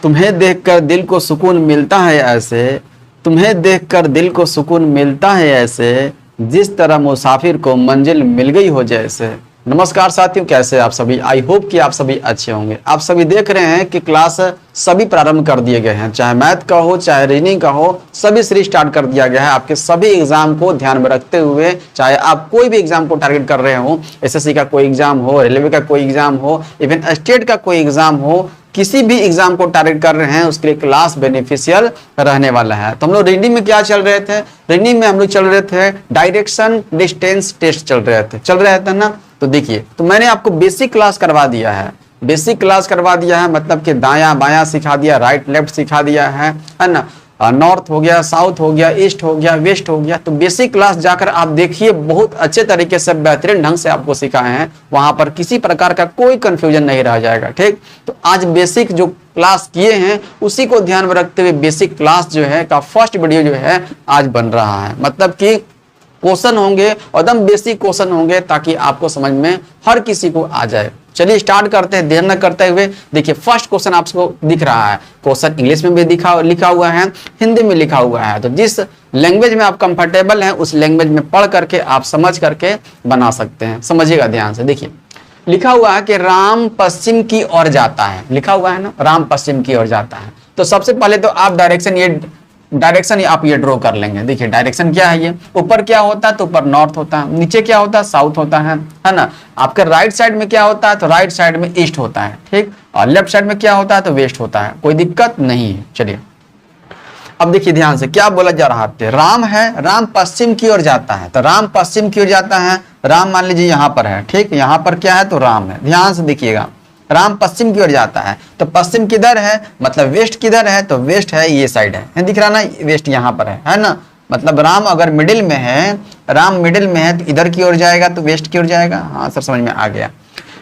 तुम्हें देखकर दिल को सुकून मिलता है ऐसे, तुम्हें देखकर दिल को सुकून मिलता है ऐसे, जिस तरह मुसाफिर को मंजिल मिल गई हो जैसे। नमस्कार साथियों, कैसे आप सभी? आई होप कि आप सभी अच्छे होंगे। आप सभी देख रहे हैं कि क्लास सभी प्रारंभ कर दिए गए हैं, चाहे मैथ का हो चाहे रीजनिंग का हो, सभी से स्टार्ट कर दिया गया है। आपके सभी एग्जाम को ध्यान में रखते हुए, चाहे आप कोई भी एग्जाम को टारगेट कर रहे हो, एसएससी का कोई एग्जाम हो, रेलवे का कोई एग्जाम हो, इवन स्टेट का कोई एग्जाम हो, किसी भी एग्जाम को टारगेट कर रहे हैं, उसके लिए क्लास बेनिफिशियल रहने वाला है। तो हम लोग रीडिंग में क्या चल रहे थे? रीडिंग में हम लोग चल रहे थे डायरेक्शन डिस्टेंस टेस्ट चल रहे थे ना। तो देखिए, तो मैंने आपको बेसिक क्लास करवा दिया है, बेसिक क्लास करवा दिया है, मतलब कि दायां बायां सिखा दिया, राइट लेफ्ट सिखा दिया है ना। नॉर्थ हो गया, साउथ हो गया, ईस्ट हो गया, वेस्ट हो गया। तो बेसिक क्लास जाकर आप देखिए, बहुत अच्छे तरीके से बेहतरीन ढंग से आपको सिखाए हैं, वहां पर किसी प्रकार का कोई कंफ्यूजन नहीं रह जाएगा। ठीक, तो आज बेसिक जो क्लास किए हैं उसी को ध्यान में रखते हुए बेसिक क्लास जो है का फर्स्ट वीडियो जो है आज बन रहा है। मतलब कि क्वेश्चन होंगे, एकदम बेसिक क्वेश्चन होंगे, ताकि आपको समझ में हर किसी को आ जाए। चलिए स्टार्ट करते हैं, देर न करते हुए। देखिए, फर्स्ट क्वेश्चन आपको दिख रहा है। क्वेश्चन इंग्लिश में भी लिखा हुआ है, हिंदी में लिखा हुआ है। तो जिस लैंग्वेज में आप कंफर्टेबल हैं उस लैंग्वेज में पढ़ करके आप समझ करके बना सकते हैं। समझिएगा ध्यान से। देखिए, लिखा हुआ है कि राम पश्चिम की ओर जाता है, लिखा हुआ है ना, राम पश्चिम की ओर जाता है। तो सबसे पहले तो आप डायरेक्शन आप ये ड्रॉ कर लेंगे। देखिए डायरेक्शन क्या है, ये ऊपर क्या होता है तो ऊपर नॉर्थ होता है, नीचे क्या होता है साउथ होता है ना। आपके राइट साइड में क्या होता है तो राइट साइड में ईस्ट होता है, ठीक, और लेफ्ट साइड में क्या होता है तो वेस्ट होता है। कोई दिक्कत नहीं है। चलिए अब देखिए ध्यान से, क्या बोला जा रहा है? राम है, राम पश्चिम की ओर जाता है, तो राम पश्चिम की ओर जाता है। राम मान लीजिए यहाँ पर है, ठीक, यहाँ पर क्या है तो राम है। ध्यान से देखिएगा, राम पश्चिम की ओर जाता है, तो पश्चिम किधर है, मतलब वेस्ट किधर है, तो वेस्ट है ये साइड है, दिख रहा ना, वेस्ट यहाँ पर है ना। मतलब राम अगर मिडिल में है, राम मिडिल में है तो इधर की ओर जाएगा तो वेस्ट की ओर जाएगा। हाँ सर, समझ में आ गया।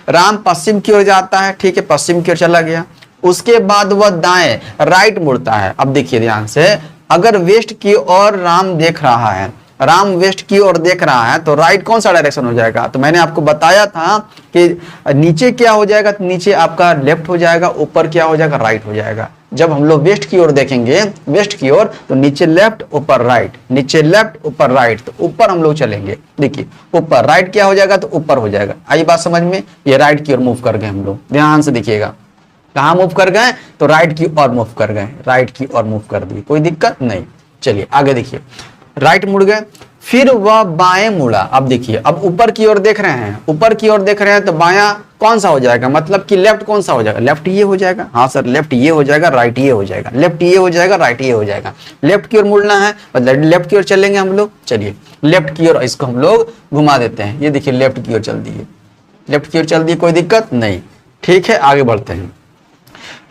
राम पश्चिम की ओर जाता है, ठीक है, पश्चिम की ओर चला गया। उसके बाद वह दाएं राइट मुड़ता है। अब देखिए ध्यान से, अगर वेस्ट की ओर राम देख रहा है, राम वेस्ट की ओर देख रहा है, तो राइट कौन सा डायरेक्शन हो जाएगा? तो मैंने आपको बताया था कि नीचे क्या हो जाएगा, तो नीचे आपका लेफ्ट हो जाएगा, ऊपर क्या हो जाएगा राइट हो जाएगा। जब हम लोग वेस्ट की ओर देखेंगे, वेस्ट की ओर, तो नीचे लेफ्ट ऊपर राइट, नीचे लेफ्ट ऊपर राइट, तो ऊपर हम लोग चलेंगे। देखिए ऊपर राइट क्या हो जाएगा तो ऊपर हो जाएगा। आई बात समझ में? ये राइट की ओर मूव कर गए हम लोग। ध्यान से देखिएगा, कहाँ मूव कर गए तो राइट की ओर मूव कर गए, राइट की ओर मूव कर दिए, कोई दिक्कत नहीं। चलिए आगे देखिए, राइट मुड़ गए, फिर वह बाएं मुड़ा। अब देखिए, अब ऊपर की ओर देख रहे हैं, ऊपर की ओर देख रहे हैं, तो बायां कौन सा हो जाएगा, मतलब कि लेफ्ट कौन सा हो जाएगा? लेफ्ट ये हो जाएगा। हाँ सर, लेफ्ट ये हो जाएगा, राइट ये हो जाएगा, लेफ्ट ये हो जाएगा, राइट ये हो जाएगा। लेफ्ट की ओर मुड़ना है, मतलब लेफ्ट की ओर चलेंगे हम लोग। चलिए लेफ्ट की ओर इसको हम लोग घुमा देते हैं। ये देखिए लेफ्ट की ओर चल दिए, लेफ्ट की ओर चल दिए, कोई दिक्कत नहीं। ठीक है, आगे बढ़ते हैं।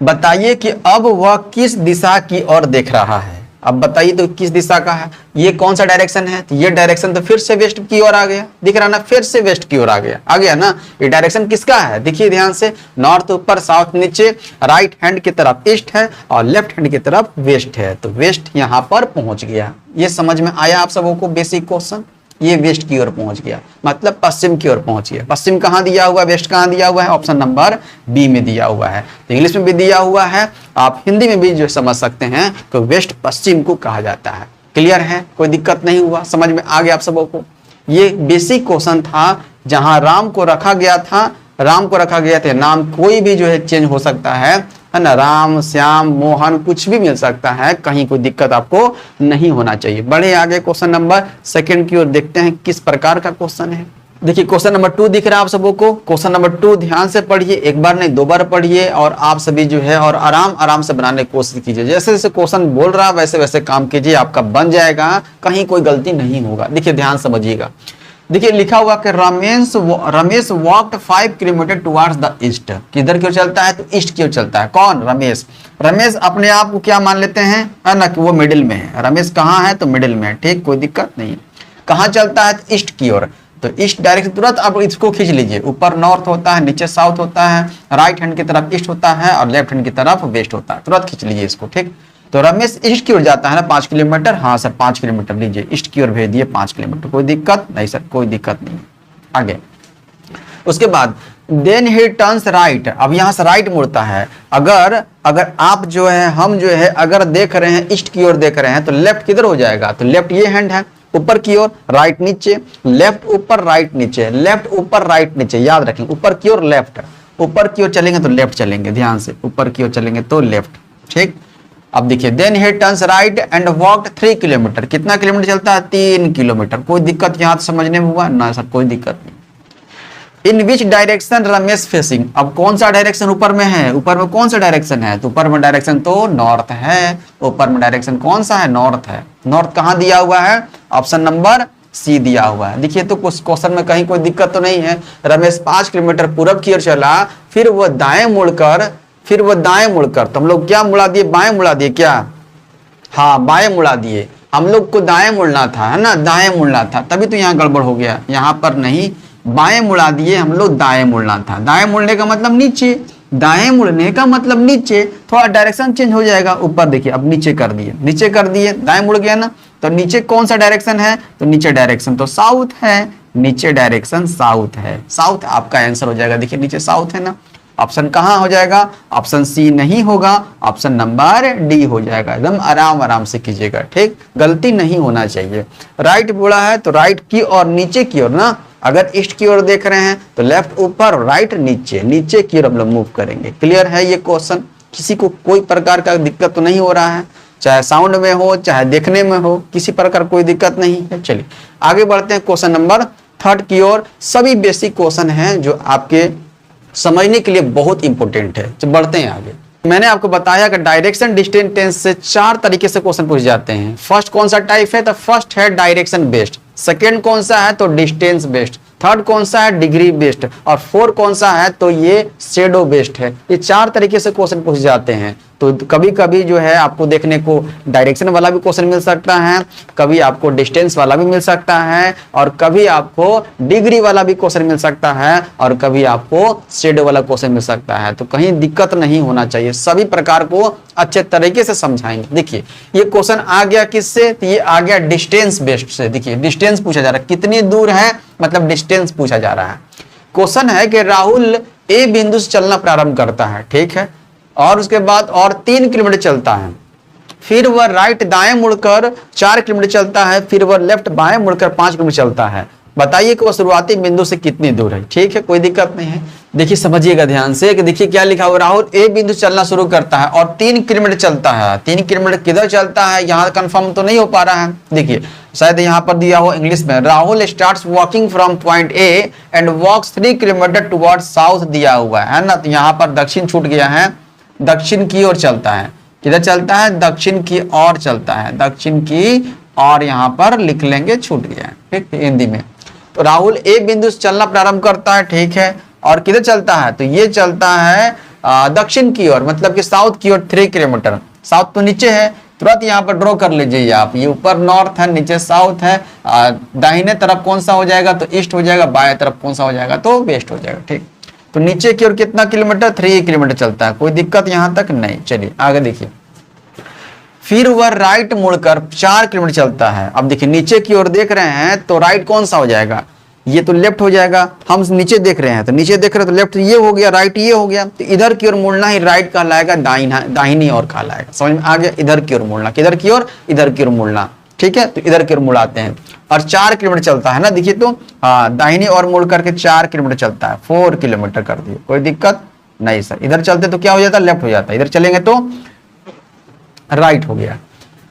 बताइए कि अब वह किस दिशा की ओर देख रहा है। अब बताइए तो किस दिशा का है, ये कौन सा डायरेक्शन है? तो ये डायरेक्शन तो फिर से वेस्ट की ओर आ गया, दिख रहा ना, फिर से वेस्ट की ओर आ गया ना। ये डायरेक्शन किसका है? देखिए ध्यान से, नॉर्थ ऊपर, साउथ नीचे, राइट हैंड की तरफ ईस्ट है और लेफ्ट हैंड की तरफ वेस्ट है, तो वेस्ट यहाँ पर पहुंच गया। ये समझ में आया आप सबों को बेसिक क्वेश्चन? ये वेस्ट की ओर पहुंच गया, मतलब पश्चिम की ओर पहुंच गया। पश्चिम कहाँ दिया हुआ, वेस्ट कहाँ दिया हुआ है? ऑप्शन नंबर बी में दिया हुआ है। तो इंग्लिश में भी दिया हुआ है, आप हिंदी में भी जो समझ सकते हैं कि वेस्ट पश्चिम को कहा जाता है। क्लियर है? कोई दिक्कत नहीं हुआ, समझ में आ गया आप सबों को? ये बेसिक क्वेश्चन था, जहां राम को रखा गया था, राम को रखा गया था। नाम कोई भी जो है चेंज हो सकता है ना, राम, श्याम, मोहन, कुछ भी मिल सकता है, कहीं कोई दिक्कत आपको नहीं होना चाहिए। बढ़े आगे क्वेश्चन नंबर सेकंड की ओर, देखते हैं किस प्रकार का क्वेश्चन है। देखिए क्वेश्चन नंबर 2 दिख रहा है आप सबों को। क्वेश्चन नंबर 2 ध्यान से पढ़िए, एक बार नहीं 2 बार पढ़िए, और आप सभी जो है और आराम से बनाने की कोशिश कीजिए। जैसे जैसे क्वेश्चन बोल रहा है वैसे वैसे काम कीजिए, आपका बन जाएगा, कहीं कोई गलती नहीं होगा। देखिए ध्यान समझिएगा। देखिए लिखा हुआ कि Ramesh walked 5 kilometre towards the east. किधर की ओर चलता है तो ईस्ट की ओर चलता है। कौन? रमेश। रमेश अपने आप को क्या मान लेते हैं, है ना, कि वो मिडिल में है। रमेश कहाँ है तो मिडिल में है, ठीक, कोई दिक्कत नहीं है। कहाँ चलता है तो ईस्ट की ओर, तो ईस्ट डायरेक्शन तुरंत आप इसको खींच लीजिए। ऊपर नॉर्थ होता है, नीचे साउथ होता है, राइट हैंड की तरफ ईस्ट होता है और लेफ्ट हैंड की तरफ वेस्ट होता है। तुरंत खींच लीजिए इसको, ठीक। तो रमेश ईस्ट की ओर जाता है ना 5 किलोमीटर। हाँ सर 5 किलोमीटर लीजिए, ईस्ट की ओर भेज दिए 5 किलोमीटर, कोई दिक्कत नहीं सर, कोई दिक्कत नहीं। आगे उसके बाद देन ही टर्न्स राइट, अब यहाँ से राइट मुड़ता है। अगर अगर आप जो है, हम जो है अगर देख रहे हैं ईस्ट की ओर देख रहे हैं तो लेफ्ट किधर हो जाएगा, तो लेफ्ट ये हैंड है ऊपर की ओर, राइट नीचे, लेफ्ट ऊपर राइट नीचे, लेफ्ट ऊपर राइट नीचे, याद रखेंगे ऊपर की ओर लेफ्ट, ऊपर की ओर चलेंगे तो लेफ्ट चलेंगे, ध्यान से ऊपर की ओर चलेंगे तो लेफ्ट, ठीक। अब देखिए then he turns right and walked 3 kilometre, कितना किलोमीटर चलता है, 3 किलोमीटर। कोई दिक्कत यहाँ समझने में हुआ ना सर, कोई दिक्कत नहीं। इन विच डायरेक्शन रमेश फेसिंग, अब कौन सा डायरेक्शन ऊपर में है, ऊपर में कौन सा डायरेक्शन है, तो ऊपर में डायरेक्शन तो नॉर्थ है, ऊपर में डायरेक्शन कौन सा है, नॉर्थ है। नॉर्थ कहाँ दिया हुआ है, ऑप्शन नंबर सी दिया हुआ है। देखिए तो कुछ क्वेश्चन में कहीं कोई दिक्कत तो नहीं है। रमेश 5 किलोमीटर पूरब की ओर चला, फिर वह दाएं मुड़कर, तो हम लोग क्या मुड़ा दिए, बाएं मुड़ा दिए क्या, हाँ बाएं मुड़ा दिए। हम लोग को दाएं मुड़ना था, है ना, दाएं मुड़ना था, तभी तो यहाँ गड़बड़ हो गया, यहाँ पर नहीं, बाएं मुड़ा दिए, हम लोग दाएं मुड़ना था। दाएं मुड़ने का मतलब नीचे, दाएं मुड़ने का मतलब नीचे, थोड़ा डायरेक्शन चेंज हो जाएगा। ऊपर देखिए अब नीचे कर दिए, नीचे कर दिए, दाएं मुड़ गया ना, तो नीचे कौन सा डायरेक्शन है, तो नीचे डायरेक्शन तो साउथ है, नीचे डायरेक्शन साउथ है, साउथ आपका आंसर हो जाएगा। देखिए नीचे साउथ है ना, ऑप्शन कहाँ हो जाएगा, ऑप्शन सी नहीं होगा, ऑप्शन नंबर डी हो जाएगा। एकदम आराम आराम से कीजिएगा, ठीक, गलती नहीं होना चाहिए। राइट बोला है तो राइट की और नीचे की ओर ना, अगर ईस्ट की ओर देख रहे हैं तो लेफ्ट ऊपर, राइट नीचे, नीचे की ओर हम लोग मूव करेंगे। क्लियर है ये क्वेश्चन, किसी को कोई प्रकार का दिक्कत तो नहीं हो रहा है, चाहे साउंड में हो चाहे देखने में हो, किसी प्रकार कोई दिक्कत नहीं है। चलिए आगे बढ़ते हैं क्वेश्चन नंबर 3 की ओर। सभी बेसिक क्वेश्चन हैं जो आपके समझने के लिए बहुत इंपॉर्टेंट है। तो बढ़ते हैं आगे। मैंने आपको बताया कि डायरेक्शन डिस्टेंस टेंस से 4 तरीके से क्वेश्चन पूछे जाते हैं। फर्स्ट कौन सा टाइप है, तो फर्स्ट है डायरेक्शन बेस्ड, सेकेंड कौन सा है तो डिस्टेंस बेस्ड, थर्ड कौन सा है डिग्री बेस्ड, और फोर्थ कौन सा है तो ये शेडो बेस्ड है। ये 4 तरीके से क्वेश्चन पूछे जाते हैं। तो कभी कभी जो है आपको देखने को डायरेक्शन वाला भी क्वेश्चन मिल सकता है, कभी आपको डिस्टेंस वाला भी मिल सकता है, और कभी आपको डिग्री वाला भी क्वेश्चन मिल सकता है, और कभी आपको शेडो वाला क्वेश्चन मिल सकता है। तो कहीं दिक्कत नहीं होना चाहिए, सभी प्रकार को अच्छे तरीके से समझाएंगे। देखिए ये क्वेश्चन आ गया किससे, तो ये आ गया डिस्टेंस बेस्ड से। देखिए डिस्टेंस पूछा जा रहा है, कितनी दूर है मतलब डिस्टेंस पूछा जा रहा है। क्वेश्चन है कि राहुल ए बिंदु से चलना प्रारंभ करता है, ठीक है, और उसके बाद और 3 किलोमीटर चलता है, फिर वह राइट दाएं मुड़कर 4 किलोमीटर चलता है, फिर वह लेफ्ट बाएं मुड़कर 5 किलोमीटर चलता है। बताइए कि वह शुरुआती बिंदु से कितनी दूर है। ठीक है, कोई दिक्कत नहीं है। देखिए समझिएगा ध्यान से कि देखिए क्या लिखा हुआ, राहुल ए बिंदु से चलना शुरू करता है और 3 किलोमीटर चलता है। 3 किलोमीटर किधर चलता है, यहाँ कंफर्म तो नहीं हो पा रहा है। देखिए शायद यहाँ पर दिया हो इंग्लिश में, Rahul starts walking from point A and walks 3 kilometre toward south दिया हुआ है ना, तो यहाँ पर दक्षिण छूट गया है, दक्षिण की ओर चलता है। किधर चलता है, दक्षिण की ओर चलता है, दक्षिण की और यहाँ पर लिख लेंगे, छूट गया है। ठीक है, हिंदी में। तो राहुल ए बिंदु से चलना प्रारंभ करता है, ठीक है, और किधर चलता है, तो ये चलता है दक्षिण की ओर, मतलब कि साउथ की ओर 3 किलोमीटर। साउथ तो नीचे है, तुरंत यहाँ पर ड्रॉ कर लीजिए आप, ये ऊपर नॉर्थ है, नीचे साउथ है, दाहिने तरफ कौन सा हो जाएगा तो ईस्ट हो जाएगा, बाएं तरफ कौन सा हो जाएगा तो वेस्ट हो जाएगा। ठीक, तो नीचे की ओर कितना किलोमीटर, 3 किलोमीटर चलता है, कोई दिक्कत यहाँ तक नहीं। चलिए आगे देखिए, फिर वह राइट मुड़कर 4 किलोमीटर चलता है। अब देखिए नीचे की ओर देख रहे हैं तो राइट कौन सा हो जाएगा, ये तो लेफ्ट हो जाएगा। हम नीचे देख रहे हैं तो नीचे देख रहे हैं तो लेफ्ट ये हो गया, राइट ये हो गया, तो इधर की ओर मुड़ना ही राइट कहलाएगा, दाहिनी ओर कहलाएगा। समझ में आ गया, इधर की ओर मुड़ना, किधर की ओर, इधर की ओर मुड़ना। ठीक है, तो इधर की ओर मुड़ाते हैं और 4 किलोमीटर चलता है ना, देखिए तो दाहिनी ओर मुड़ करके 4 किलोमीटर चलता है, 4 किलोमीटर कर दिए, कोई दिक्कत नहीं सर। इधर चलते तो क्या हो जाता है, लेफ्ट हो जाता है, इधर चलेंगे तो राइट हो गया।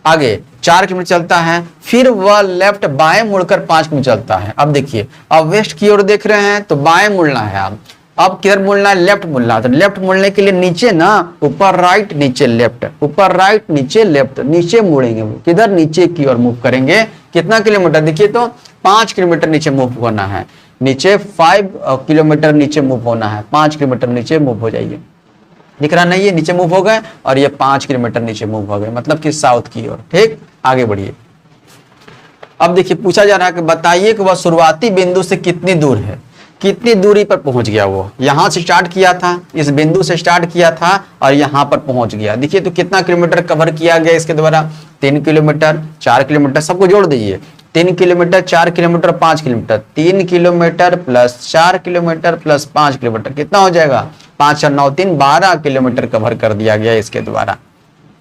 आगे 4 किलोमीटर चलता है, फिर वह लेफ्ट बाएं मुड़कर 5 किलोमीटर चलता है। अब देखिए, अब वेस्ट की ओर देख रहे हैं तो बाएं मुड़ना है। अब किधर मुड़ना है, लेफ्ट मुड़ना है। तो लेफ्ट मुड़ने के लिए नीचे ना, ऊपर राइट नीचे लेफ्ट, ऊपर राइट नीचे लेफ्ट, नीचे मुड़ेंगे, किधर नीचे की ओर मूव करेंगे। कितना किलोमीटर, देखिए तो 5 किलोमीटर नीचे मूव होना है, नीचे 5 किलोमीटर नीचे मूव होना है, 5 किलोमीटर नीचे मूव हो जाइए। दिख रहा नहीं है, नीचे मूव हो गए और ये 5 किलोमीटर नीचे मूव हो गए, मतलब कि साउथ की ओर। ठीक, आगे बढ़िए। अब देखिए पूछा जा रहा है कि बताइए कि वह शुरुआती बिंदु से कितनी दूर है। कितनी दूरी पर पहुंच गया वो, यहां से स्टार्ट किया था, इस बिंदु से स्टार्ट किया था और यहां पर पहुंच गया। देखिए तो कितना किलोमीटर कवर किया गया इसके द्वारा, 3 किलोमीटर, 4 किलोमीटर, सबको जोड़ दीजिए। 3 kilometre, 4 kilometre, 5 kilometre, 3 kilometre plus 4 kilometre plus 5 kilometre कितना हो जाएगा, 5 और 9 3 12 किलोमीटर कवर कर दिया गया इसके द्वारा।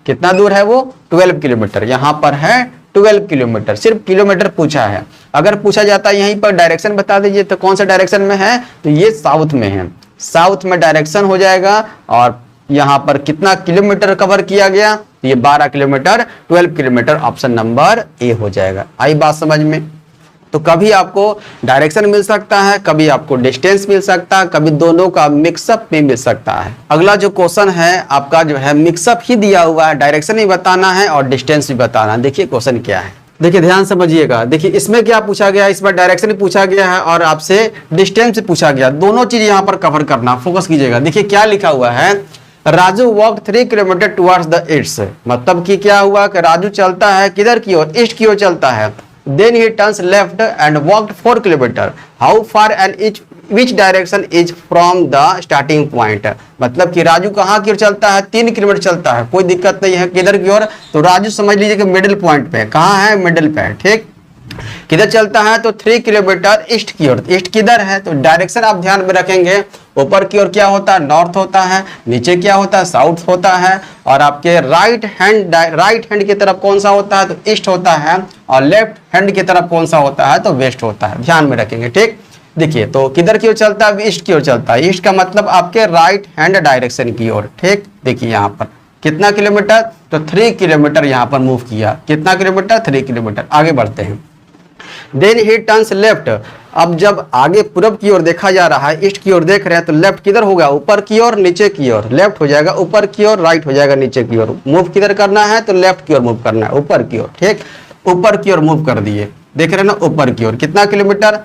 कितना दूर है वो, 12 किलोमीटर। यहाँ पर है 12 किलोमीटर, सिर्फ किलोमीटर पूछा है। अगर पूछा जाता है यहीं पर डायरेक्शन बता दीजिए तो कौन सा डायरेक्शन में है, तो ये साउथ में है, साउथ में डायरेक्शन हो जाएगा। और यहाँ पर कितना किलोमीटर कवर किया गया, तो ये 12 kilometre, 12 kilometre, option number A हो जाएगा। आई बात समझ में। तो कभी आपको डायरेक्शन मिल सकता है, कभी आपको डिस्टेंस मिल सकता है, कभी दोनों का मिक्सअप में मिल सकता है। अगला जो क्वेश्चन है आपका जो है मिक्सअप ही दिया हुआ है, डायरेक्शन भी बताना है और डिस्टेंस भी बताना है। देखिए क्वेश्चन क्या है, देखिए ध्यान समझिएगा। देखिए इसमें क्या पूछा गया है, इसमें डायरेक्शन पूछा गया है और आपसे डिस्टेंस पूछा गया, दोनों चीज यहाँ पर कवर करना, फोकस कीजिएगा। देखिए क्या लिखा हुआ है, Raju walk 3 kilometre towards the east. मतलब कि क्या हुआ कि राजू चलता है किधर की ओर, ईस्ट की ओर चलता है। Then he turns left and walked 4 kilometer. How far and which direction is from the starting point? मतलब कि राजू कहाँ की ओर चलता है, 3 किलोमीटर चलता है, कोई दिक्कत नहीं है, किधर की ओर, तो राजू समझ लीजिए कि मिडिल पॉइंट पे, कहाँ है, मिडिल पे, ठीक। किधर चलता है, तो 3 किलोमीटर ईस्ट की ओर। ईस्ट किधर है, तो डायरेक्शन आप ध्यान में रखेंगे, ऊपर की ओर क्या होता है, नॉर्थ होता है, नीचे क्या होता है, साउथ होता है, और आपके राइट हैंड की तरफ कौन सा होता है, तो ईस्ट होता है, और लेफ्ट हैंड की तरफ कौन सा होता है, तो वेस्ट होता है, ध्यान में रखेंगे, ठीक। देखिए तो किधर की ओर चलता है, ईस्ट की ओर चलता है, ईस्ट का मतलब आपके राइट हैंड डायरेक्शन की ओर, ठीक। देखिए यहाँ पर कितना किलोमीटर, तो 3 किलोमीटर यहाँ पर मूव किया, कितना किलोमीटर, 3 किलोमीटर। आगे बढ़ते हैं। Then he turns left. अब जब आगे पूरब की ओर देखा जा रहा है, ईस्ट की ओर देख रहे हैं, तो लेफ्ट किधर होगा, ऊपर की ओर, नीचे की ओर। लेफ्ट हो जाएगा ऊपर की ओर, राइट हो जाएगा नीचे की ओर। मूव किधर करना है, तो लेफ्ट की ओर मूव करना है, ऊपर की ओर, ठीक। ऊपर की ओर मूव कर दिए, देख रहे हैं ना, ऊपर की ओर कितना किलोमीटर,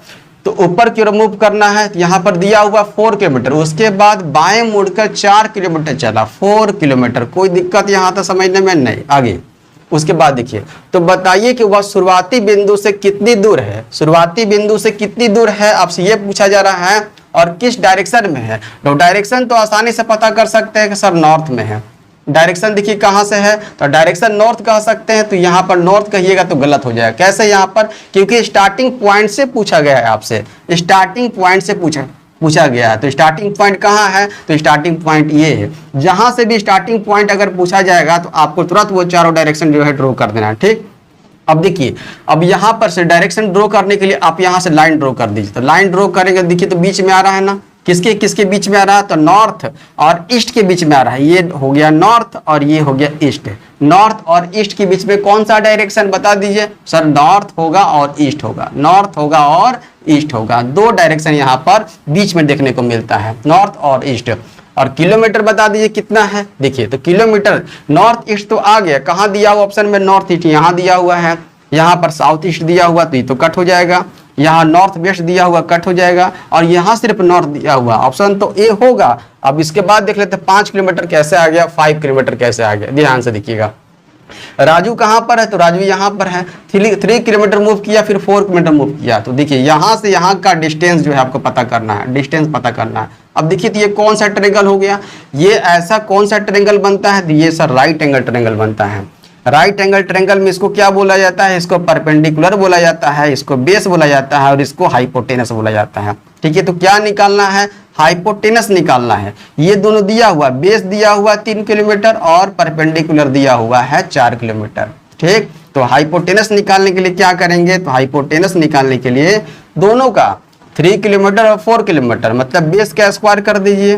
तो ऊपर की ओर मूव करना है। यहाँ पर दिया हुआ 4 किलोमीटर, उसके बाद बाएं मुड़कर 4 किलोमीटर चला, 4 किलोमीटर, कोई दिक्कत यहाँ तक समझने में नहीं। आगे उसके बाद देखिए, तो बताइए कि वह शुरुआती बिंदु से कितनी दूर है, शुरुआती बिंदु से कितनी दूर है, आपसे ये पूछा जा रहा है, और किस डायरेक्शन में है। तो डायरेक्शन तो आसानी से पता कर सकते हैं कि सर नॉर्थ में है। डायरेक्शन देखिए कहाँ से है, तो डायरेक्शन नॉर्थ कह सकते हैं, तो यहाँ पर नॉर्थ कहिएगा तो गलत हो जाएगा। कैसे यहाँ पर, क्योंकि स्टार्टिंग पॉइंट से पूछा गया है आपसे, स्टार्टिंग पॉइंट से पूछा गया है। तो स्टार्टिंग पॉइंट कहाँ है, तो स्टार्टिंग पॉइंट ये है। जहां से भी स्टार्टिंग पॉइंट अगर पूछा जाएगा तो आपको तुरंत वो चारों डायरेक्शन जो है ड्रॉ कर देना है, ठीक। अब देखिए, अब यहाँ पर से डायरेक्शन ड्रॉ करने के लिए आप यहाँ से लाइन ड्रॉ कर दीजिए। तो लाइन ड्रॉ करेंगे, देखिए तो बीच में आ रहा है ना, किसके किसके बीच में आ रहा है, तो नॉर्थ और ईस्ट के बीच में आ रहा है। ये हो गया नॉर्थ और ये हो गया ईस्ट। नॉर्थ और ईस्ट के बीच में कौन सा डायरेक्शन बता दीजिए, सर नॉर्थ होगा और ईस्ट होगा, नॉर्थ होगा और ईस्ट होगा। दो डायरेक्शन यहाँ पर बीच में देखने को मिलता है, नॉर्थ और ईस्ट। और किलोमीटर बता दीजिए कितना है, देखिए तो किलोमीटर नॉर्थ ईस्ट तो आ गया, कहाँ दिया हुआ ऑप्शन में, नॉर्थ ईस्ट यहाँ दिया हुआ है, यहाँ पर साउथ ईस्ट दिया हुआ तो ये तो कट हो जाएगा, यहाँ नॉर्थ वेस्ट दिया हुआ कट हो जाएगा, और यहाँ सिर्फ नॉर्थ दिया हुआ, ऑप्शन तो ए होगा। अब इसके बाद देख लेते हैं 5 किलोमीटर कैसे आ गया, 5 किलोमीटर कैसे आ गया, ध्यान से देखिएगा। राजू कहाँ पर है, तो राजू यहाँ पर है, 3 किलोमीटर मूव किया, फिर 4 किलोमीटर मूव किया। तो देखिए यहाँ से यहाँ का डिस्टेंस जो है आपको पता करना है, डिस्टेंस पता करना है। अब देखिए तो ये कौन सा ट्रायंगल हो गया, ये ऐसा कौन सा ट्रायंगल बनता है, तो ये सर राइट एंगल ट्रायंगल बनता है। राइट एंगल ट्रायंगल में इसको क्या बोला जाता है, इसको परपेंडिकुलर बोला जाता है, इसको बेस बोला जाता है, और इसको हाइपोटेनस बोला जाता है, ठीक है। तो क्या निकालना है, हाइपोटेनस निकालना है। ये दोनों दिया हुआ, बेस दिया हुआ 3 किलोमीटर और परपेंडिकुलर दिया हुआ है 4 किलोमीटर, ठीक। तो हाइपोटेनस निकालने के लिए क्या करेंगे, तो हाइपोटेनस निकालने के लिए दोनों का 3 किलोमीटर और 4 किलोमीटर, मतलब बेस का स्क्वायर कर दीजिए,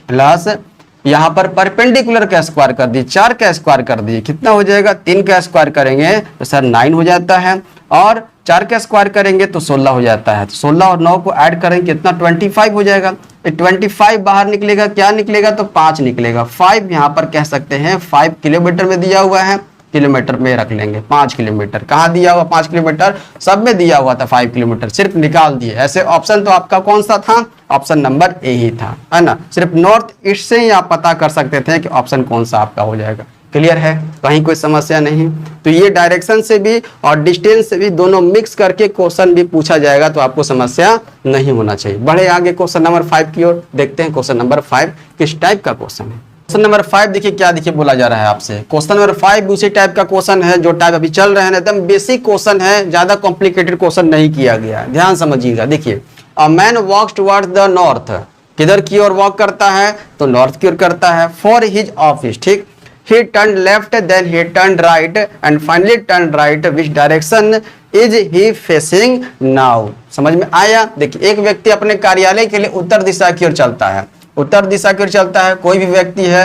प्लस यहाँ पर परपेंडिकुलर का स्क्वायर कर दिए, 4 का स्क्वायर कर दिए, कितना हो जाएगा, 3 का स्क्वायर करेंगे तो सर 9 हो जाता है, और 4 का स्क्वायर करेंगे तो 16 हो जाता है। तो 16 और 9 को ऐड करेंगे कितना, 25 हो जाएगा। 25 बाहर निकलेगा, क्या निकलेगा, तो 5 निकलेगा। 5 यहाँ पर कह सकते हैं 5 किलोमीटर में दिया हुआ है, किलोमीटर में रख लेंगे 5 किलोमीटर। कहाँ दिया हुआ 5 किलोमीटर, सब में दिया हुआ था 5 किलोमीटर, सिर्फ निकाल दिए। ऐसे ऑप्शन तो आपका कौन सा था, ऑप्शन नंबर ए ही था, है ना। सिर्फ नॉर्थ ईस्ट से ही आप पता कर सकते थे कि ऑप्शन कौन सा आपका हो जाएगा। क्लियर है, कहीं कोई समस्या नहीं। तो ये डायरेक्शन से भी और डिस्टेंस से भी दोनों मिक्स करके क्वेश्चन भी पूछा जाएगा, तो आपको समस्या नहीं होना चाहिए। बढ़े आगे क्वेश्चन नंबर 5 की ओर, देखते हैं क्वेश्चन नंबर 5 किस टाइप का क्वेश्चन है। क्वेश्चन नंबर 5 देखिए क्या देखिए बोला जा रहा है आपसे। क्वेश्चन नंबर 5 उसी टाइप का क्वेश्चन है जो टाइप अभी चल रहे हैं, एकदम बेसिक क्वेश्चन है, ज्यादा कॉम्प्लिकेटेड क्वेश्चन नहीं किया गया है, ध्यान समझिएगा। देखिए, a man walks towards the north, किधर की ओर वॉक करता है तो नॉर्थ की ओर करता है, फॉर हिज ऑफिस, ठीक। He turned left, then he turned right, and finally turned right. Which direction is he facing now? समझ में आया? देखिए, एक व्यक्ति अपने कार्यालय के लिए उत्तर दिशा की ओर चलता है, उत्तर दिशा की ओर चलता है। कोई भी व्यक्ति है,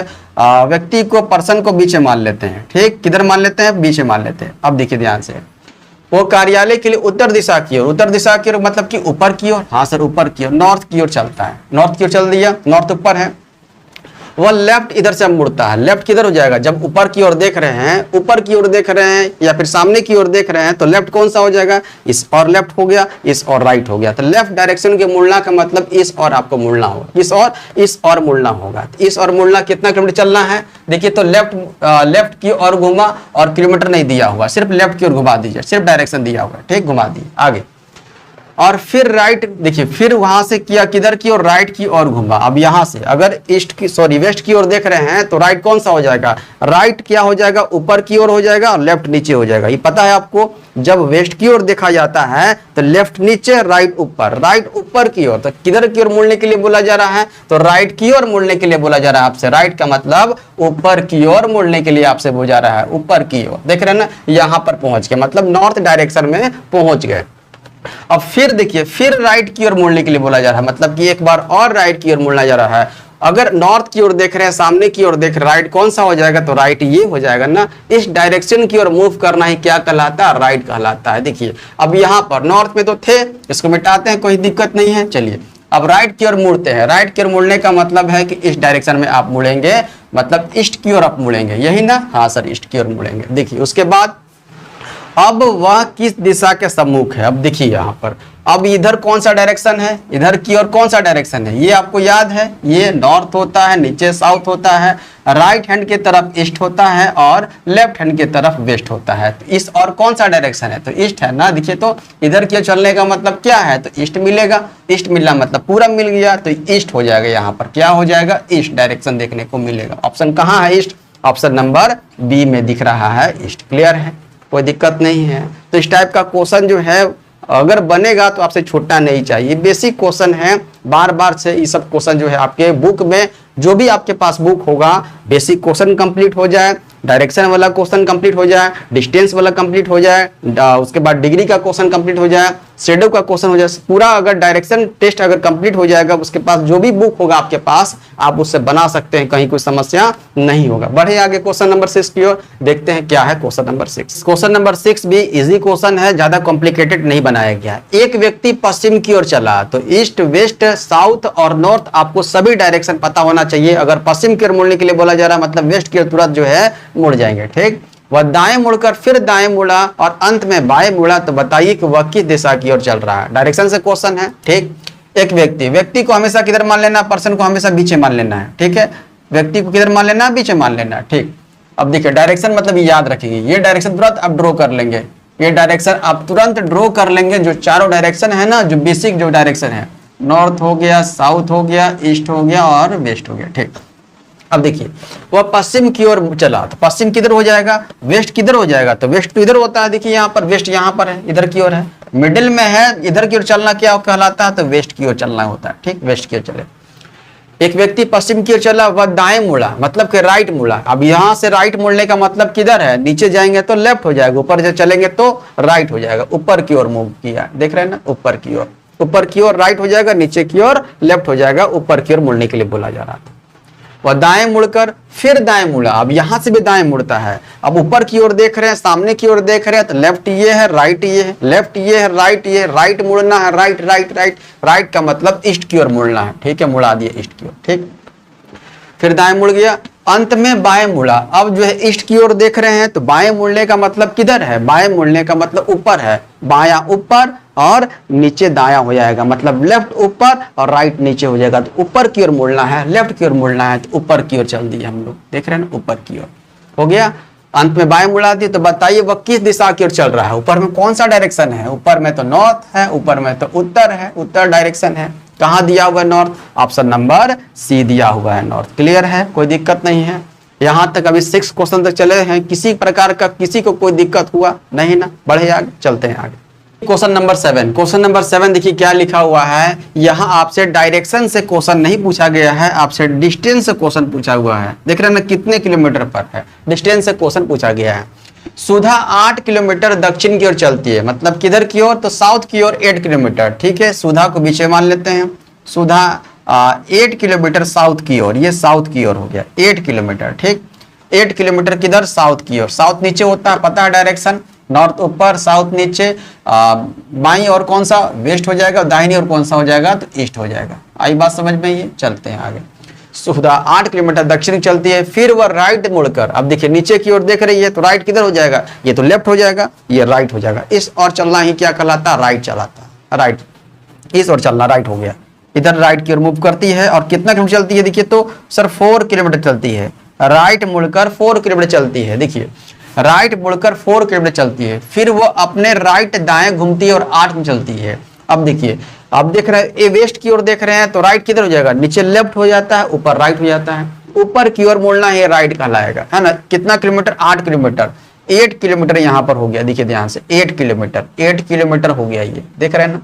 व्यक्ति को, पर्सन को बीच में मान लेते हैं, ठीक। किधर मान लेते हैं? बीच में मान लेते हैं। अब देखिए ध्यान से, वो कार्यालय के लिए उत्तर दिशा की ओर, उत्तर दिशा की ओर मतलब कि ऊपर की ओर, हाँ सर ऊपर की ओर, नॉर्थ की ओर चलता है। नॉर्थ की ओर चल दिया, नॉर्थ ऊपर है। वह लेफ्ट इधर से मुड़ता है। लेफ्ट किधर हो जाएगा? जब ऊपर की ओर देख रहे हैं, ऊपर की ओर देख रहे हैं या फिर सामने की ओर देख रहे हैं, तो लेफ्ट कौन सा हो जाएगा? इस और लेफ्ट हो गया, इस और राइट हो गया। तो लेफ्ट डायरेक्शन के मुड़ना का मतलब इस और आपको मुड़ना होगा, इस और मुड़ना होगा। इस और मुड़ना कितना किलोमीटर चलना है? देखिए, तो लेफ्ट की ओर घुमा और किलोमीटर नहीं दिया हुआ, सिर्फ लेफ्ट की ओर घुमा दीजिए, सिर्फ डायरेक्शन दिया हुआ, ठीक, घुमा दिए आगे। और फिर राइट, देखिए फिर वहां से किया किधर की ओर? राइट की ओर घुमा। अब यहां से अगर वेस्ट की ओर देख रहे हैं तो राइट कौन सा हो जाएगा? राइट क्या हो जाएगा? ऊपर की ओर हो जाएगा और लेफ्ट नीचे हो जाएगा। ये पता है आपको, जब वेस्ट की ओर देखा जाता है तो लेफ्ट नीचे, राइट ऊपर, राइट ऊपर की ओर। तो किधर की ओर मुड़ने के लिए बोला जा रहा है? तो राइट की ओर मुड़ने के लिए बोला जा रहा है आपसे। राइट का मतलब ऊपर की ओर मुड़ने के लिए आपसे बोला जा रहा है, ऊपर की ओर। देख रहे हैं ना, यहां पर पहुंच गए, मतलब नॉर्थ डायरेक्शन में पहुंच गए। अब फिर देखिए, फिर राइट की ओर मुड़ने के लिए बोला जा रहा है, मतलब कि एक बार और राइट की ओर मुड़ना जा रहा है। अगर नॉर्थ की ओर देख रहे हैं, सामने की ओर देख रहे हैं, राइट कौन सा हो जाएगा? तो राइट ये हो जाएगा ना। इस डायरेक्शन की ओर मूव करना ही क्या कहलाता है? राइट कहलाता है। देखिए, अब यहाँ पर नॉर्थ में तो थे, इसको मिटाते हैं, कोई दिक्कत नहीं है। चलिए, अब राइट की ओर मुड़ते हैं। राइट की ओर मुड़ने का मतलब है कि इस डायरेक्शन में आप मुड़ेंगे, मतलब ईस्ट की ओर आप मुड़ेंगे, यही ना? हाँ सर, ईस्ट की ओर मुड़ेंगे। देखिए, उसके बाद अब वह किस दिशा के सम्मुख है? अब देखिए यहाँ पर, अब इधर कौन सा डायरेक्शन है? इधर की ओर कौन सा डायरेक्शन है? ये आपको याद है, ये नॉर्थ होता है, नीचे साउथ होता है, राइट हैंड की तरफ ईस्ट होता है और लेफ्ट हैंड की तरफ वेस्ट होता है। तो इस और कौन सा डायरेक्शन है? तो ईस्ट है ना। देखिए, तो इधर की ओर चलने का मतलब क्या है? तो ईस्ट मिलेगा। ईस्ट मिलना मतलब पूरा मिल गया, तो ईस्ट हो जाएगा। यहाँ पर क्या हो जाएगा? ईस्ट डायरेक्शन देखने को मिलेगा। ऑप्शन कहाँ है? ईस्ट। ऑप्शन नंबर बी में दिख रहा है ईस्ट। क्लियर है, कोई दिक्कत नहीं है। तो इस टाइप का क्वेश्चन जो है अगर बनेगा तो आपसे छूटना नहीं चाहिए। बेसिक क्वेश्चन है, बार बार से ये सब क्वेश्चन जो है आपके बुक में, जो भी आपके पास बुक होगा, बेसिक क्वेश्चन कंप्लीट हो जाए, डायरेक्शन वाला क्वेश्चन कंप्लीट हो जाए, डिस्टेंस वाला कंप्लीट हो जाए, उसके बाद डिग्री का क्वेश्चन कंप्लीट हो जाए, शेडो का क्वेश्चन हो जाए, पूरा अगर डायरेक्शन टेस्ट अगर कंप्लीट हो जाएगा, उसके पास जो भी बुक होगा आपके पास, आप उससे बना सकते हैं, कहीं कोई समस्या नहीं होगा। बढ़े आगे क्वेश्चन नंबर 6 की ओर, देखते हैं क्या है क्वेश्चन नंबर 6। क्वेश्चन नंबर 6 भी इजी क्वेश्चन है, ज्यादा कॉम्प्लिकेटेड नहीं बनाया गया है। एक व्यक्ति पश्चिम की ओर चला, तो ईस्ट, वेस्ट, साउथ और नॉर्थ आपको सभी डायरेक्शन पता होना चाहिए। अगर पश्चिम की ओर मुड़ने के लिए बोला जा रहा है, मतलब वेस्ट की ओर तुरंत जो है मुड़ जाएंगे, ठीक। वह दाएं मुड़कर फिर दाएं मुड़ा और अंत में बाएं मुड़ा, तो बताइए कि वह किस दिशा की ओर चल रहा है। डायरेक्शन से क्वेश्चन है, ठीक। एक व्यक्ति को हमेशा किधर मान लेना? पर्सन को हमेशा बीच में मान लेना है, ठीक है। व्यक्ति को किधर मान लेना? बीच में मान लेना है, ठीक। अब देखिए, डायरेक्शन मतलब याद रखेंगे, ये डायरेक्शन तुरंत आप ड्रॉ कर लेंगे, ये डायरेक्शन आप तुरंत ड्रॉ कर लेंगे। जो चारों डायरेक्शन है ना, जो बेसिक जो डायरेक्शन है, नॉर्थ हो गया, साउथ हो गया, ईस्ट हो गया और वेस्ट हो गया, ठीक। अब देखिए, वह पश्चिम की ओर चला, तो पश्चिम किधर हो जाएगा? वेस्ट किधर हो जाएगा? तो वेस्ट तो इधर होता है। देखिए यहाँ पर वेस्ट यहाँ पर है, इधर की ओर है, मिडिल में है, इधर की ओर चलना क्या कहलाता है? तो वेस्ट की ओर चलना होता है, ठीक। वेस्ट की ओर चले। एक व्यक्ति पश्चिम की ओर चला, वह दाएं मुड़ा, मतलब कि राइट मुड़ा। अब यहाँ से राइट मुड़ने का मतलब किधर है? नीचे जाएंगे तो लेफ्ट हो जाएगा, ऊपर से चलेंगे तो राइट हो जाएगा। ऊपर की ओर मूव किया, देख रहे हैं ना, ऊपर की ओर, ऊपर की ओर राइट हो जाएगा, नीचे की ओर लेफ्ट हो जाएगा, ऊपर की ओर मुड़ने के लिए बोला जा रहा था। वह दाएं मुड़कर फिर दाएं मुड़ा, अब यहां से भी दाएं मुड़ता है। अब ऊपर की ओर देख रहे हैं, सामने की ओर देख रहे हैं, तो लेफ्ट ये है, राइट ये है, लेफ्ट ये है, राइट ये है, राइट मुड़ना है, राइट राइट राइट, राइट का मतलब ईस्ट की ओर मुड़ना है, ठीक है। मुड़ा दिया ईस्ट की ओर, ठीक। फिर दाएं मुड़ गया, अंत में बाएं मुड़ा। अब जो है ईस्ट की ओर देख रहे हैं, तो बाएं मुड़ने का मतलब किधर है? बाएं मुड़ने का मतलब ऊपर है, बायां ऊपर और नीचे दायां हो जाएगा, मतलब लेफ्ट ऊपर और राइट नीचे हो जाएगा। तो ऊपर की ओर मुड़ना है, लेफ्ट की ओर मुड़ना है, तो ऊपर की ओर चल दिए हम लोग, देख रहे हैं ना, ऊपर की ओर। हो गया। अंत में बाएं मुड़ा दी, तो बताइए वह किस दिशा की ओर चल रहा है। ऊपर में कौन सा डायरेक्शन है, ऊपर में तो नॉर्थ है, ऊपर में तो उत्तर है, उत्तर डायरेक्शन है। कहाँ दिया हुआ है नॉर्थ, ऑप्शन नंबर सी दिया हुआ है नॉर्थ। क्लियर है, कोई दिक्कत नहीं है। यहाँ तक अभी 6 क्वेश्चन तक चले हैं, किसी प्रकार का किसी को कोई दिक्कत हुआ नहीं ना। बढ़े आगे, चलते हैं आगे। क्वेश्चन नंबर 7, क्वेश्चन नंबर 7 देखिए क्या लिखा हुआ है। यहाँ आपसे डायरेक्शन से क्वेश्चन नहीं पूछा गया है, आपसे डिस्टेंस से क्वेश्चन पूछा हुआ है। देख रहे हैं ना कितने किलोमीटर पर है, डिस्टेंस से क्वेश्चन पूछा गया है। सुधा 8 किलोमीटर दक्षिण की ओर चलती है, मतलब किधर की ओर, तो साउथ की ओर 8 किलोमीटर। ठीक है, सुधा को बीच में मान लेते हैं। सुधा 8 किलोमीटर साउथ की ओर, ये साउथ की ओर हो गया 8 किलोमीटर। ठीक, 8 किलोमीटर किधर, साउथ की ओर। साउथ नीचे होता है, पता है डायरेक्शन, नॉर्थ ऊपर, साउथ नीचे, बाईं और कौन सा, वेस्ट हो जाएगा, दाहिनी और कौन सा हो जाएगा, तो ईस्ट हो जाएगा। आई बात समझ में, ये चलते हैं आगे। सुधा 8 किलोमीटर दक्षिण चलती है, फिर वह राइट मुड़कर, अब देखिए नीचे की ओर देख रही है, तो राइट किधर हो जाएगा, ये तो लेफ्ट हो जाएगा, ये राइट हो जाएगा। इस और चलना ही क्या कहलाता है, राइट चलाता है। राइट, इस और चलना राइट हो गया। इधर राइट की ओर मूव करती है, और कितना किलोमीटर चलती है, देखिए तो सर 4 किलोमीटर चलती है। राइट मुड़कर 4 किलोमीटर चलती है, देखिए राइट मुड़कर 4 किलोमीटर चलती है, फिर वो अपने राइट दाएं घूमती है और 8 में चलती है। अब देखिए, अब देख रहे हैं ये वेस्ट की ओर देख रहे हैं, तो राइट किधर हो जाएगा, नीचे लेफ्ट हो जाता है, ऊपर राइट हो जाता है। ऊपर की ओर मुड़ना है, राइट कहलाएगा, है ना। कितना किलोमीटर, 8 किलोमीटर। 8 किलोमीटर यहाँ पर हो गया, देखिए ध्यान से, 8 किलोमीटर, 8 किलोमीटर हो गया, ये देख रहे हैं ना।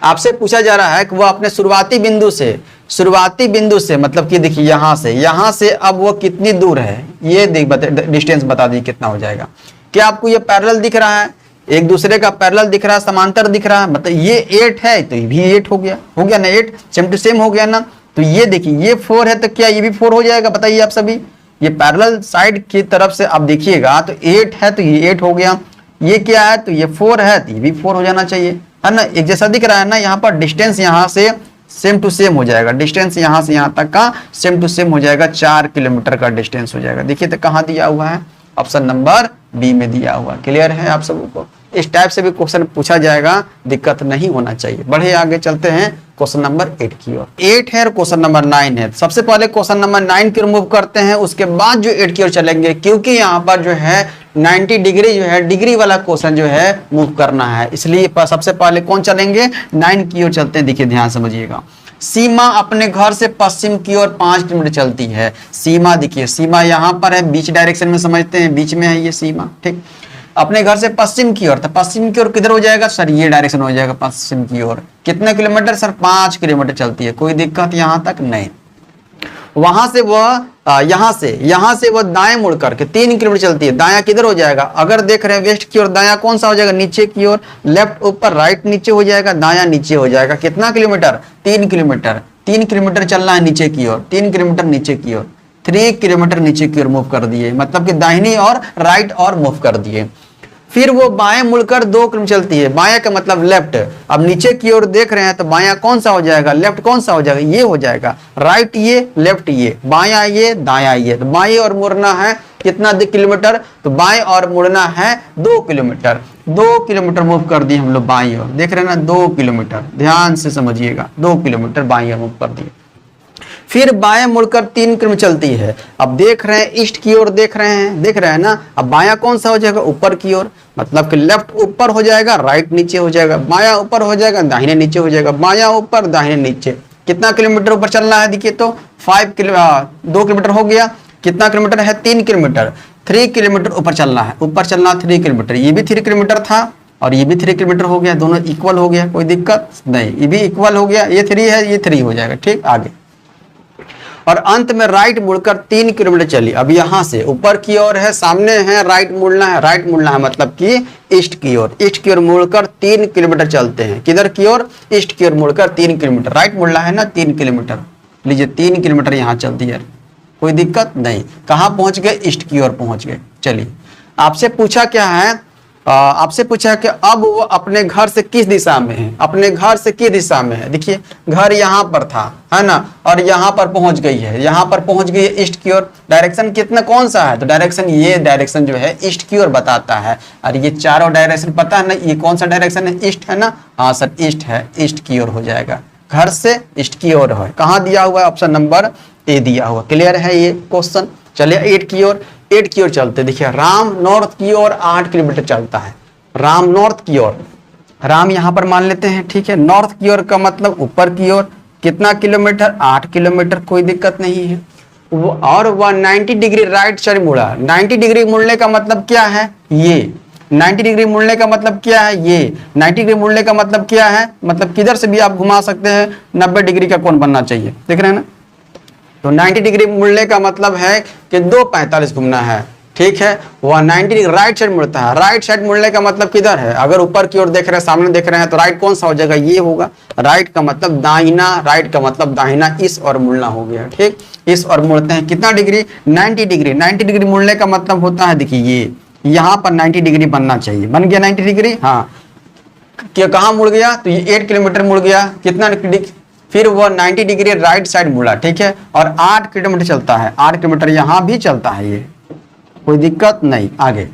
आपसे पूछा जा रहा है कि वो अपने शुरुआती बिंदु से मतलब कि देखिए यहाँ से अब वो कितनी दूर है, ये डिस्टेंस बता दीजिए कितना हो जाएगा। क्या आपको ये पैरेलल दिख रहा है, एक दूसरे का पैरेलल दिख रहा है, समांतर दिख रहा है, मतलब ये 8 है तो ये भी 8 हो गया ना, 8 सेम टू सेम हो गया ना। तो ये देखिए ये 4 है, तो क्या ये भी 4 हो जाएगा, बताइए आप सभी। ये पैरेलल साइड की तरफ से आप देखिएगा, तो 8 है तो ये 8 हो गया। ये क्या है, तो ये 4 है तो ये भी 4 हो जाना चाहिए, है ना। एक जैसा दिख रहा है ना। यहाँ पर डिस्टेंस यहाँ से सेम टू सेम हो जाएगा, डिस्टेंस यहाँ से यहाँ तक का सेम टू सेम हो जाएगा, 4 किलोमीटर का डिस्टेंस हो जाएगा। देखिए तो कहाँ दिया हुआ है, ऑप्शन नंबर बी में दिया हुआ। क्लियर है आप सबको, इस टाइप से भी क्वेश्चन पूछा जाएगा, दिक्कत नहीं होना चाहिए। बढ़े आगे, चलते हैं क्वेश्चन नंबर 8 की ओर। 8 है और क्वेश्चन नंबर 9 है। सबसे पहले क्वेश्चन नंबर 9 की ओर मूव करते हैं, उसके बाद जो 8 की ओर चलेंगे, क्योंकि यहाँ पर जो है 90 डिग्री जो है, डिग्री वाला क्वेश्चन जो है मूव करना है, इसलिए सबसे पहले कौन चलेंगे, 9 की ओर चलते हैं। देखिए ध्यान समझिएगा। सीमा अपने घर से पश्चिम की ओर 5 किलोमीटर चलती है। सीमा देखिए, सीमा यहाँ पर है, बीच डायरेक्शन में समझते हैं, बीच में है ये सीमा। ठीक, अपने घर से पश्चिम की ओर, तो पश्चिम की ओर किधर हो जाएगा सर, ये डायरेक्शन हो जाएगा पश्चिम की ओर। कितने किलोमीटर सर, 5 किलोमीटर चलती है, कोई दिक्कत यहाँ तक नहीं। वहां से वह यहाँ से वह दाएं मुड़ करके 3 किलोमीटर चलती है। दाया किधर हो जाएगा, अगर देख रहे हैं वेस्ट की ओर, दाया कौन सा हो जाएगा, नीचे की ओर। लेफ्ट ऊपर, राइट नीचे हो जाएगा, दाया नीचे हो जाएगा। कितना किलोमीटर, 3 किलोमीटर। 3 किलोमीटर चलना है नीचे की ओर, 3 किलोमीटर नीचे की ओर, 3 किलोमीटर नीचे की ओर मूव कर दिए, मतलब कि दाहिनी और राइट और मूव कर दिए। फिर वो बाएं मुड़कर 2 किलोमीटर चलती है। बाएं का मतलब लेफ्ट। अब नीचे की ओर देख रहे हैं, तो बायां कौन सा हो जाएगा, लेफ्ट कौन सा हो जाएगा, ये हो जाएगा। राइट ये, लेफ्ट ये, बायां ये, दायां ये। तो बाएं और मुड़ना है कितना किलोमीटर, तो बाएं और मुड़ना है 2 किलोमीटर। 2 किलोमीटर मूव कर दिए हम लोग बाईं ओर, देख रहे हैं ना, 2 किलोमीटर। ध्यान से समझिएगा, 2 किलोमीटर बाईं ओर मूव कर दिए। फिर बाएं मुड़कर 3 किलोमीटर चलती है। अब देख रहे हैं ईस्ट की ओर, देख रहे हैं ना। अब बायां कौन सा हो जाएगा, ऊपर की ओर, मतलब कि लेफ्ट ऊपर हो जाएगा, राइट नीचे हो जाएगा। बायां ऊपर हो जाएगा, दाहिने नीचे हो जाएगा। बायां ऊपर, दाहिने नीचे। कितना किलोमीटर ऊपर चलना है, देखिए तो 2 किलोमीटर हो गया। कितना किलोमीटर है, 3 किलोमीटर। 3 किलोमीटर ऊपर चलना है, ऊपर चलना 3 किलोमीटर। ये भी 3 किलोमीटर था और ये भी 3 किलोमीटर हो गया, दोनों इक्वल हो गया, कोई दिक्कत नहीं। ये भी इक्वल हो गया, ये 3 है, ये 3 हो जाएगा। ठीक, आगे। और अंत में राइट मुड़कर 3 किलोमीटर चली। अब यहाँ से ऊपर की ओर है, सामने है, राइट मुड़ना है। राइट मुड़ना है मतलब कि ईस्ट की ओर। ईस्ट की ओर मुड़कर 3 किलोमीटर चलते हैं। किधर की ओर, ईस्ट की ओर मुड़कर 3 किलोमीटर। राइट मुड़ना है ना, 3 किलोमीटर लीजिए, 3 किलोमीटर यहाँ चलती है, कोई दिक्कत नहीं। कहाँ पहुंच गए, ईस्ट की ओर पहुंच गए। चलिए, आपसे पूछा क्या है, आपसे पूछा कि अब वो अपने घर से किस दिशा में है, अपने घर से किस दिशा में है। देखिए घर यहाँ पर था, है ना, और यहाँ पर पहुंच गई है, यहाँ पर पहुंच गई है ईस्ट की ओर। डायरेक्शन कितना कौन सा है, तो डायरेक्शन ये डायरेक्शन जो है ईस्ट की ओर बताता है। और ये चारों डायरेक्शन पता है ना, ये कौन सा डायरेक्शन है, ईस्ट है ना। हाँ सर, ईस्ट है, ईस्ट की ओर हो जाएगा, घर से ईस्ट की ओर है। कहाँ दिया हुआ है, ऑप्शन नंबर ए दिया हुआ। क्लियर है ये क्वेश्चन। चलिए 8 की ओर। 8 की ओर चलते। देखिए राम नॉर्थ की ओर 8 किलोमीटर चलता है, राम नॉर्थ की ओर, राम यहां पर मान लेते हैं, ठीक है। नॉर्थ की ओर का मतलब ऊपर की ओर, कितना किलोमीटर, 8 किलोमीटर, कोई दिक्कत नहीं है। और वह 90 डिग्री राइट साइड मुड़ा। 90 डिग्री मुड़ने का मतलब क्या है, ये 90 डिग्री मुड़ने का मतलब क्या है, ये 90 डिग्री मुड़ने का मतलब क्या है, मतलब किधर से भी आप घुमा सकते हैं, 90 डिग्री का कोण बनना चाहिए, देख रहे हैं ना। तो 90 डिग्री मुड़ने का मतलब है कि 2:45 घूमना है, ठीक है। वह 90 डिग्री राइट साइड मुड़ता है। राइट साइड मुड़ने का मतलब किधर है, अगर ऊपर की ओर देख रहे हैं, सामने देख रहे हैं, तो राइट कौन सा हो जाएगा, ये होगा। राइट का मतलब दाहिना, राइट का मतलब दाहिना, इस और मुड़ना हो गया, ठीक। इस और मुड़ते हैं कितना डिग्री, 90 डिग्री। 90 डिग्री मुड़ने का मतलब होता है, देखिए ये यहाँ पर 90 डिग्री बनना चाहिए, बन गया 90 डिग्री, हाँ। क्या कहाँ मुड़ गया, तो ये 8 किलोमीटर मुड़ गया, कितना, फिर वो 90 डिग्री राइट साइड मुड़ा, ठीक है। और 8 किलोमीटर चलता है, 8 किलोमीटर यहाँ भी चलता है, ये कोई दिक्कत नहीं। आगे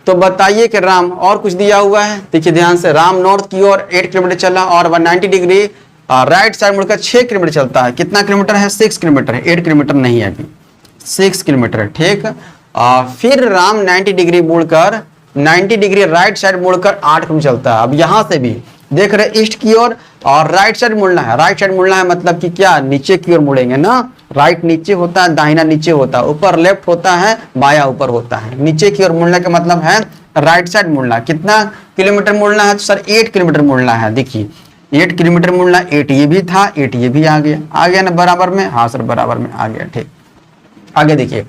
तो बताइए कि राम, और कुछ दिया हुआ है, देखिए ध्यान से, राम नॉर्थ की ओर 8 किलोमीटर चला और वह 90 डिग्री राइट साइड मुड़कर 6 किलोमीटर चलता है। कितना किलोमीटर है, 6 किलोमीटर है, 8 किलोमीटर नहीं है अभी, 6 किलोमीटर, ठीक। फिर राम 90 डिग्री मुड़कर 90 डिग्री राइट साइड मुड़कर 8 किलोमीटर चलता है। अब यहां से भी देख रहे ईस्ट की ओर और राइट साइड मुड़ना है। राइट साइड मुड़ना है मतलब कि क्या, नीचे की ओर मुड़ेंगे ना। राइट नीचे होता है, दाहिना नीचे होता है, ऊपर लेफ्ट होता है, बाया ऊपर होता है। नीचे की ओर मुड़ने का मतलब है राइट साइड मुड़ना। कितना किलोमीटर मुड़ना है, तो सर 8 किलोमीटर मुड़ना है। देखिए 8 किलोमीटर मुड़ना, 8 ये भी था, 8 ये भी आ गया ना बराबर में, हाँ सर बराबर में आ गया, ठीक। आगे देखिए,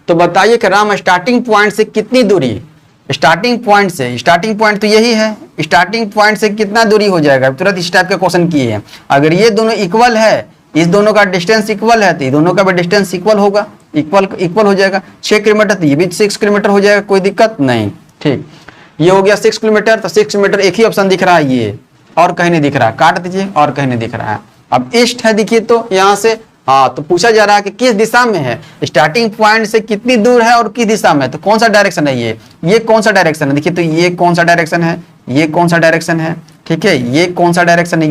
तो बताइए कि राम स्टार्टिंग पॉइंट से कितनी दूरी, स्टार्टिंग पॉइंट से, स्टार्टिंग पॉइंट तो यही है, स्टार्टिंग पॉइंट से कितना दूरी हो जाएगा, तुरंत इस टाइप का क्वेश्चन किए हैं। अगर ये दोनों इक्वल है, इस दोनों का डिस्टेंस इक्वल है, तो दोनों का भी डिस्टेंस इक्वल होगा, इक्वल हो जाएगा। 6 किलोमीटर तो ये भी 6 किलोमीटर हो जाएगा, कोई दिक्कत नहीं, ठीक। ये हो गया 6 किलोमीटर, तो 6 किलोमीटर एक ही ऑप्शन दिख रहा है ये, और कहीं नहीं दिख रहा है, काट दीजिए, और कहीं नहीं दिख रहा है। अब ईस्ट है, देखिए तो यहाँ से, हाँ, तो पूछा जा रहा है कि किस दिशा में है, स्टार्टिंग पॉइंट से कितनी दूर है और किस दिशा में है, तो कौन सा डायरेक्शन है, ये कौन सा डायरेक्शन है, देखिए तो ये कौन सा डायरेक्शन है, ये कौन सा डायरेक्शन है, ठीक है। ये कौन सा डायरेक्शन है,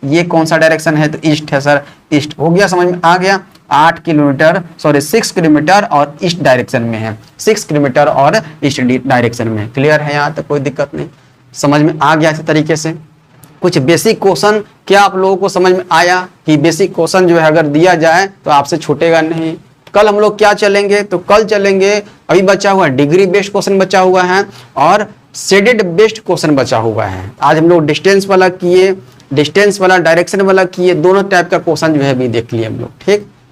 ये कौन सा डायरेक्शन है, तो ईस्ट है सर, ईस्ट हो गया, समझ में आ गया। 8 किलोमीटर, सॉरी 6 किलोमीटर और ईस्ट डायरेक्शन में है, 6 किलोमीटर और ईस्ट डायरेक्शन में। क्लियर है, यहाँ तक कोई दिक्कत नहीं, समझ में आ गया इसी तरीके से। कुछ बेसिक क्वेश्चन क्या आप लोगों को समझ में आया कि बेसिक क्वेश्चन जो है अगर दिया जाए तो आपसे छूटेगा नहीं। कल हम लोग क्या चलेंगे, तो कल चलेंगे, अभी बचा हुआ डिग्री बेस्ड क्वेश्चन बचा हुआ है और शेडेड बेस्ड क्वेश्चन बचा हुआ है। आज हम लोग डिस्टेंस वाला किए, डिस्टेंस वाला, डायरेक्शन वाला किए, दोनों टाइप का क्वेश्चन जो है अभी देख लिए हम लोग, ठीक।